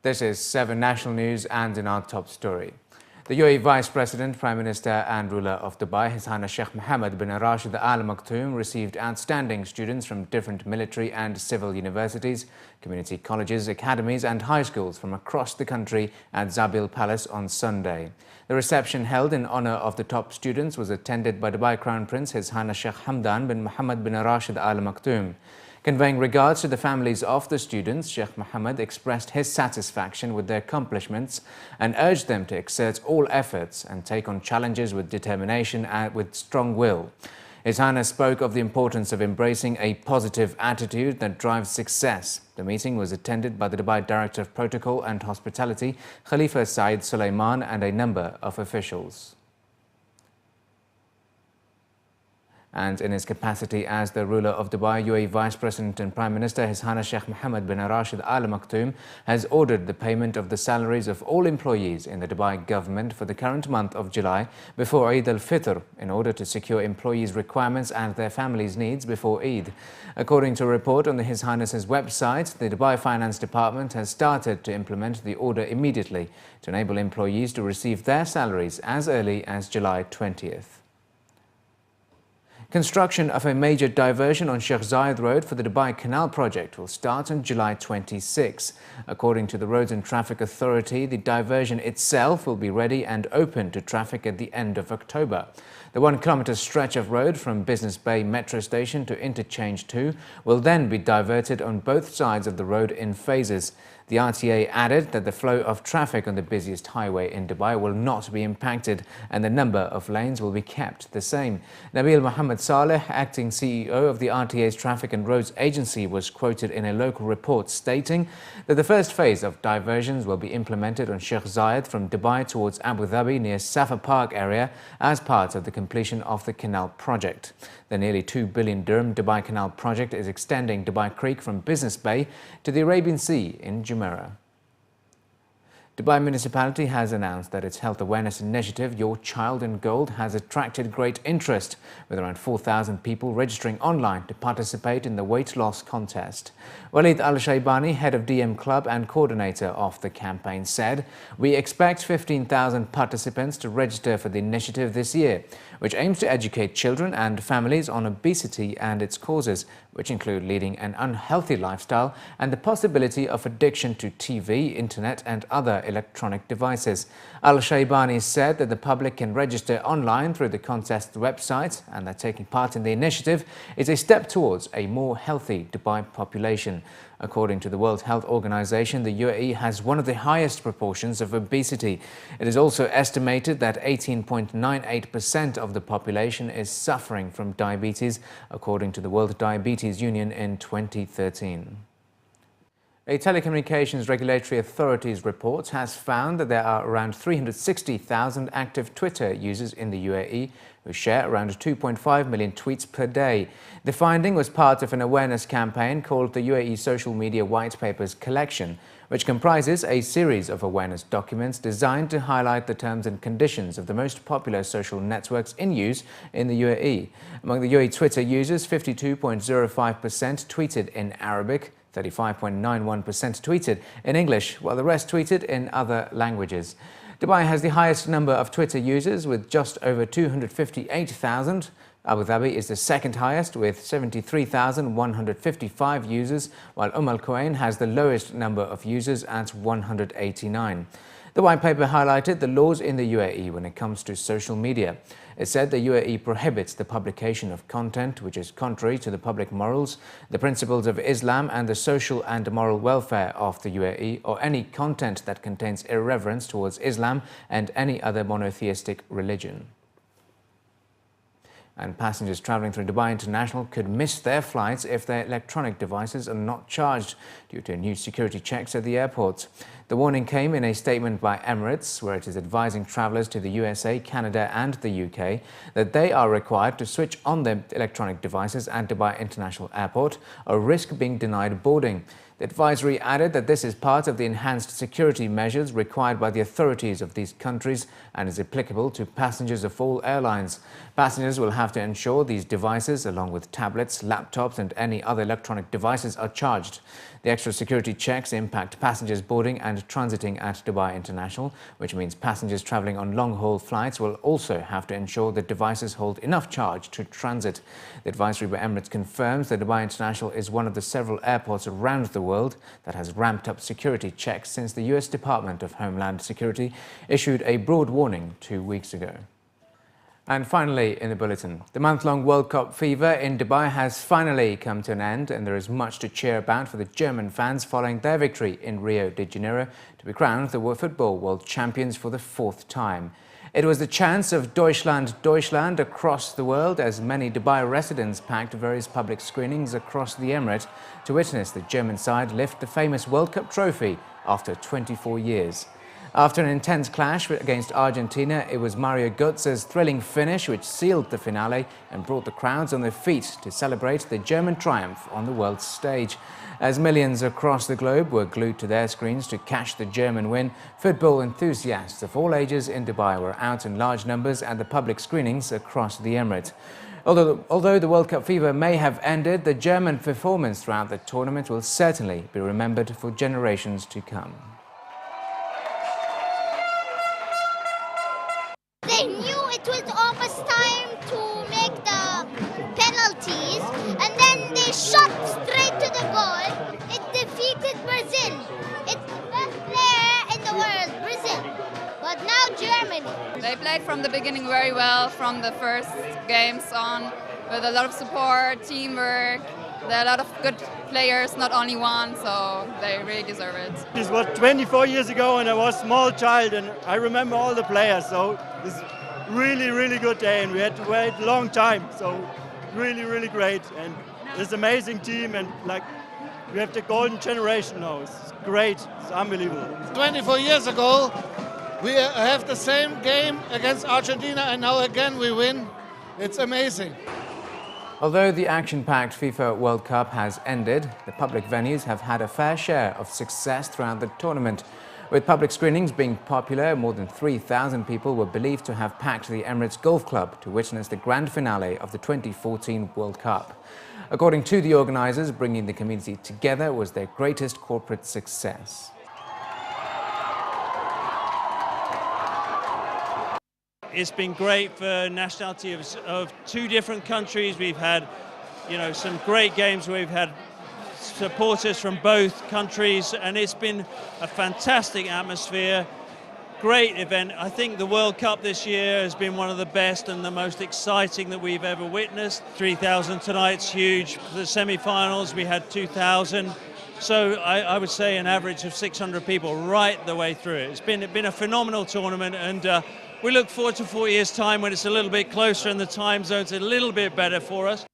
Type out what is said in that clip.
This is 7 National News, and in our top story. The UAE Vice President, Prime Minister and ruler of Dubai, His Highness Sheikh Mohammed bin Rashid Al Maktoum, received outstanding students from different military and civil universities, community colleges, academies and high schools from across the country at Zabil Palace on Sunday. The reception held in honour of the top students was attended by Dubai Crown Prince His Highness Sheikh Hamdan bin Mohammed bin Rashid Al Maktoum. Conveying regards to the families of the students, Sheikh Mohammed expressed his satisfaction with their accomplishments and urged them to exert all efforts and take on challenges with determination and with strong will. His Highness spoke of the importance of embracing a positive attitude that drives success. The meeting was attended by the Dubai Director of Protocol and Hospitality, Khalifa Saeed Sulaiman, and a number of officials. And in his capacity as the ruler of Dubai, UAE Vice President and Prime Minister, His Highness Sheikh Mohammed bin Rashid Al Maktoum has ordered the payment of the salaries of all employees in the Dubai government for the current month of July before Eid al-Fitr in order to secure employees' requirements and their families' needs before Eid. According to a report on His Highness's website, the Dubai Finance Department has started to implement the order immediately to enable employees to receive their salaries as early as July 20th. Construction of a major diversion on Sheikh Zayed Road for the Dubai Canal project will start on July 26. According to the Roads and Traffic Authority, the diversion itself will be ready and open to traffic at the end of October. The 1-kilometre stretch of road from Business Bay Metro Station to Interchange 2 will then be diverted on both sides of the road in phases. The RTA added that the flow of traffic on the busiest highway in Dubai will not be impacted and the number of lanes will be kept the same. Nabil Mohammed Saleh, acting CEO of the RTA's Traffic and Roads Agency, was quoted in a local report stating that the first phase of diversions will be implemented on Sheikh Zayed from Dubai towards Abu Dhabi near Safa Park area as part of the completion of the canal project. The nearly 2 billion dirham Dubai Canal project is extending Dubai Creek from Business Bay to the Arabian Sea in Jumeirah. Dubai Municipality has announced that its health awareness initiative, Your Child in Gold, has attracted great interest, with around 4,000 people registering online to participate in the weight loss contest. Walid Al-Shaybani, head of DM Club and coordinator of the campaign, said, "We expect 15,000 participants to register for the initiative this year, which aims to educate children and families on obesity and its causes, which include leading an unhealthy lifestyle and the possibility of addiction to TV, internet and other electronic devices." Al-Shaybani said that the public can register online through the contest website and that taking part in the initiative is a step towards a more healthy Dubai population. According to the World Health Organization, the UAE has one of the highest proportions of obesity. It is also estimated that 18.98% of the population is suffering from diabetes, according to the World Diabetes Union in 2013. A telecommunications regulatory authority's report has found that there are around 360,000 active Twitter users in the UAE who share around 2.5 million tweets per day. The finding was part of an awareness campaign called the UAE Social Media White Papers Collection, which comprises a series of awareness documents designed to highlight the terms and conditions of the most popular social networks in use in the UAE. Among the UAE Twitter users, 52.05% tweeted in Arabic, 35.91% tweeted in English, while the rest tweeted in other languages. Dubai has the highest number of Twitter users with just over 258,000. Abu Dhabi is the second highest with 73,155 users, while Al Quwain has the lowest number of users at 189. The white paper highlighted the laws in the UAE when it comes to social media. It said the UAE prohibits the publication of content which is contrary to the public morals, the principles of Islam and the social and moral welfare of the UAE, or any content that contains irreverence towards Islam and any other monotheistic religion. And passengers travelling through Dubai International could miss their flights if their electronic devices are not charged due to new security checks at the airports. The warning came in a statement by Emirates, where it is advising travellers to the USA, Canada and the UK that they are required to switch on their electronic devices at Dubai International Airport or risk being denied boarding. The advisory added that this is part of the enhanced security measures required by the authorities of these countries and is applicable to passengers of all airlines. Passengers will have to ensure these devices, along with tablets, laptops and any other electronic devices, are charged. The extra security checks impact passengers boarding and and transiting at Dubai International, which means passengers travelling on long-haul flights will also have to ensure that devices hold enough charge to transit. The advisory by Emirates confirms that Dubai International is one of the several airports around the world that has ramped up security checks since the US Department of Homeland Security issued a broad warning 2 weeks ago. And finally, in the bulletin, the month-long World Cup fever in Dubai has finally come to an end, and there is much to cheer about for the German fans following their victory in Rio de Janeiro to be crowned the football world champions for the 4th time. It was the chance of Deutschland, Deutschland across the world, as many Dubai residents packed various public screenings across the Emirate to witness the German side lift the famous World Cup trophy after 24 years. After an intense clash against Argentina, it was Mario Götze's thrilling finish which sealed the finale and brought the crowds on their feet to celebrate the German triumph on the world stage. As millions across the globe were glued to their screens to catch the German win, football enthusiasts of all ages in Dubai were out in large numbers at the public screenings across the Emirate. Although the World Cup fever may have ended, the German performance throughout the tournament will certainly be remembered for generations to come. They knew it was almost time to make the penalties, and then they shot straight to the goal. It defeated Brazil. It's the best player in the world, Brazil. But now Germany. They played from the beginning very well, from the first games on, with a lot of support, teamwork. There are a lot of good players, not only one, so they really deserve it. This was 24 years ago, and I was a small child, and I remember all the players, so it's really, really good day, and we had to wait a long time, so really, really great, and it's an amazing team, and like we have the golden generation now. It's great, it's unbelievable. 24 years ago, we have the same game against Argentina, and now again we win. It's amazing. Although the action-packed FIFA World Cup has ended, the public venues have had a fair share of success throughout the tournament. With public screenings being popular, more than 3,000 people were believed to have packed the Emirates Golf Club to witness the grand finale of the 2014 World Cup. According to the organisers, bringing the community together was their greatest corporate success. It's been great for nationality of 2 different countries. We've had, some great games where we've had supporters from both countries, and it's been a fantastic atmosphere. Great event. I think the World Cup this year has been one of the best and the most exciting that we've ever witnessed. 3,000 tonight's huge. For the semi-finals, we had 2,000. So I would say an average of 600 people right the way through it. It's been a phenomenal tournament, and we look forward to 4 years' time when it's a little bit closer and the time zone's a little bit better for us.